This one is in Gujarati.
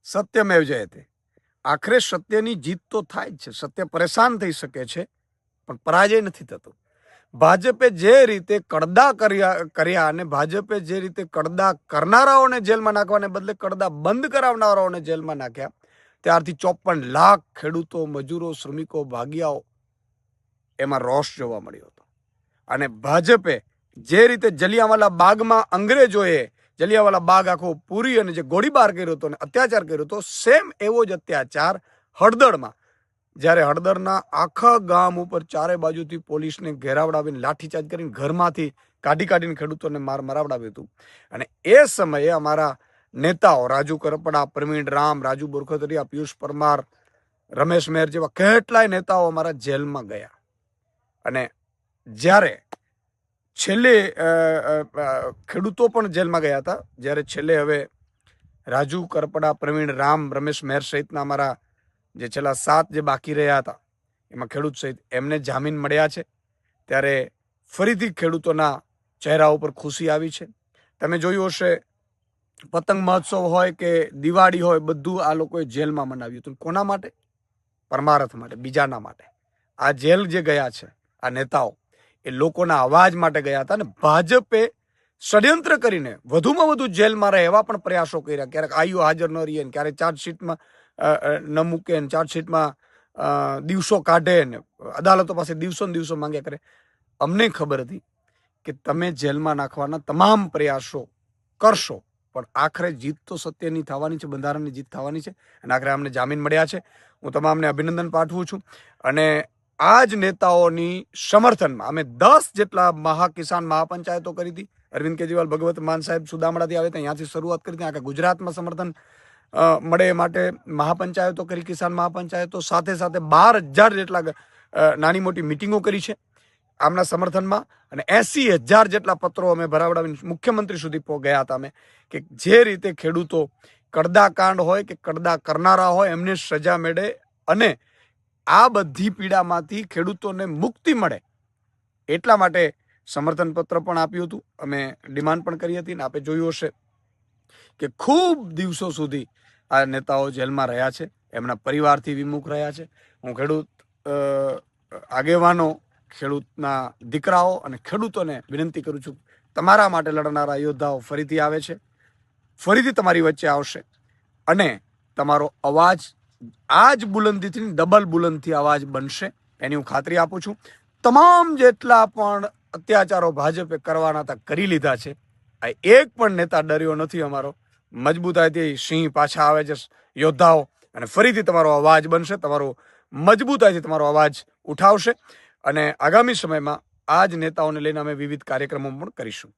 સત્યમેવ જયતે. આખરે સત્યની જીત તો થાય જ છે. સત્ય પરેશાન થઈ શકે છે, પણ પરાજય નથી થતો. ભાજપે જે રીતે કડદા કર્યા અને ભાજપે જે રીતે કડદા કરનારાઓને જેલમાં નાખવાને બદલે કડદા બંધ કરાવનારાઓને જેલમાં નાખ્યા, ત્યારથી 54 લાખ ખેડૂતો, મજૂરો, શ્રમિકો, ભાગિયાઓ એમાં રોષ જોવા મળ્યો હતો. અને ભાજપે જે રીતે જલિયાંવાલા બાગમાં અંગ્રેજોએ જલિયાંવાલા બાગ આખો પૂરી અને જે ગોળીબાર કર્યો હતો અને અત્યાચાર કર્યો હતો, સેમ એવો જ અત્યાચાર હળદરમાં, જ્યારે હળદરના આખા ગામ ઉપર ચારે બાજુથી પોલીસને ઘેરાવડાવીને લાઠીચાર્જ કરીને ઘરમાંથી કાઢીને ખેડૂતોને મરાવડાવ્યું હતું. અને એ સમયે અમારા નેતાઓ રાજુ કરપડા, પ્રવીણ રામ, રાજુ બોરખતરિયા, પિયુષ પરમાર, રમેશ મેર જેવા કેટલાય નેતાઓ અમારા જેલમાં ગયા. અને જ્યારે છેલ્લે ખેડૂતો પણ જેલમાં ગયા હતા, જ્યારે છેલ્લે હવે રાજુ કરપડા, પ્રવીણ રામ, રમેશ મેર સહિતના અમારા જે છેલ્લા 7 જે બાકી રહ્યા હતા, એમાં ખેડૂત સહિત એમને જામીન મળ્યા છે, ત્યારે ફરીથી ખેડૂતોના ચહેરા ઉપર ખુશી આવી છે. તમે જોયું હશે, પતંગ મહોત્સવ હોય કે દિવાળી હોય, બધું આ લોકોએ જેલમાં મનાવ્યું હતું. કોના માટે? પરમારથ માટે, બીજાના માટે. આ જેલ જે ગયા છે આ નેતાઓ, એ લોકોના અવાજ માટે ગયા હતા. અને ભાજપે ષડયંત્ર કરીને વધુમાં વધુ જેલમાં રહે એવા પણ પ્રયાસો કર્યા. ક્યારેક આઈઓ હાજર ન રહીએ, ક્યારેક ચાર્જશીટમાં ન મૂકે, ચાર્જશીટમાં દિવસો કાઢે ને અદાલતો પાસે દિવસો માંગ્યા કરે. અમને ખબર હતી કે તમે જેલમાં નાખવાના તમામ પ્રયાસો કરશો, પણ આખરે જીત તો સત્યની થવાની છે, બંધારણની જીત થવાની છે. અને આખરે અમને જામીન મળ્યા છે. હું તમામને અભિનંદન પાઠવું છું. અને આ જ નેતાઓની સમર્થનમાં અમે 10 જેટલા કિસાન મહાપંચાયતો કરી હતી. અરવિંદ કેજરીવાલ ભગવત માન સાહેબ સુદામડાથી આવે ત્યાંથી શરૂઆત કરી હતી. આખા ગુજરાતમાં સમર્થન મળે એ માટે મહાપંચાયતો કરી, કિસાન મહાપંચાયતો. સાથે 12,000 જેટલા નાની મોટી મિટિંગો કરી છે આમના સમર્થનમાં. અને 80,000 જેટલા પત્રો અમે ભરાવડાવીને મુખ્યમંત્રી સુધી ગયા હતા અમે, કે જે રીતે ખેડૂતો કડદા કાંડ હોય કે કડદા કરનારા હોય એમને સજા મળે અને આ બધી પીડામાંથી ખેડૂતોને મુક્તિ મળે, એટલા માટે સમર્થન પત્ર પણ આપ્યું હતું. અમે ડિમાન્ડ પણ કરી હતી. ને આપે જોયું હશે કે ખૂબ દિવસો સુધી આ નેતાઓ જેલમાં રહ્યા છે, એમના પરિવારથી વિમુખ રહ્યા છે. હું ખેડૂત આગેવાનો, ખેડૂતના દીકરાઓ અને ખેડૂતોને વિનંતી કરું છું, તમારા માટે લડનારા યોદ્ધાઓ ફરીથી આવે છે, ફરીથી તમારી વચ્ચે આવશે અને તમારો અવાજ આ જ બુલંદીથી ડબલ બુલંદથી અવાજ બનશે, એની હું ખાતરી આપું છું. તમામ જેટલા પણ અત્યાચારો ભાજપે કરવાના હતા કરી લીધા છે. આ એક પણ નેતા ડર્યો નથી અમારો. મજબૂતાઈથી સિંહ પાછા આવે છે યોદ્ધાઓ, અને ફરીથી તમારો અવાજ બનશે, તમારો મજબૂતાઈથી તમારો અવાજ ઉઠાવશે. અને આગામી સમયમાં આ જ નેતાઓને લઈને અમે વિવિધ કાર્યક્રમો પણ કરીશું.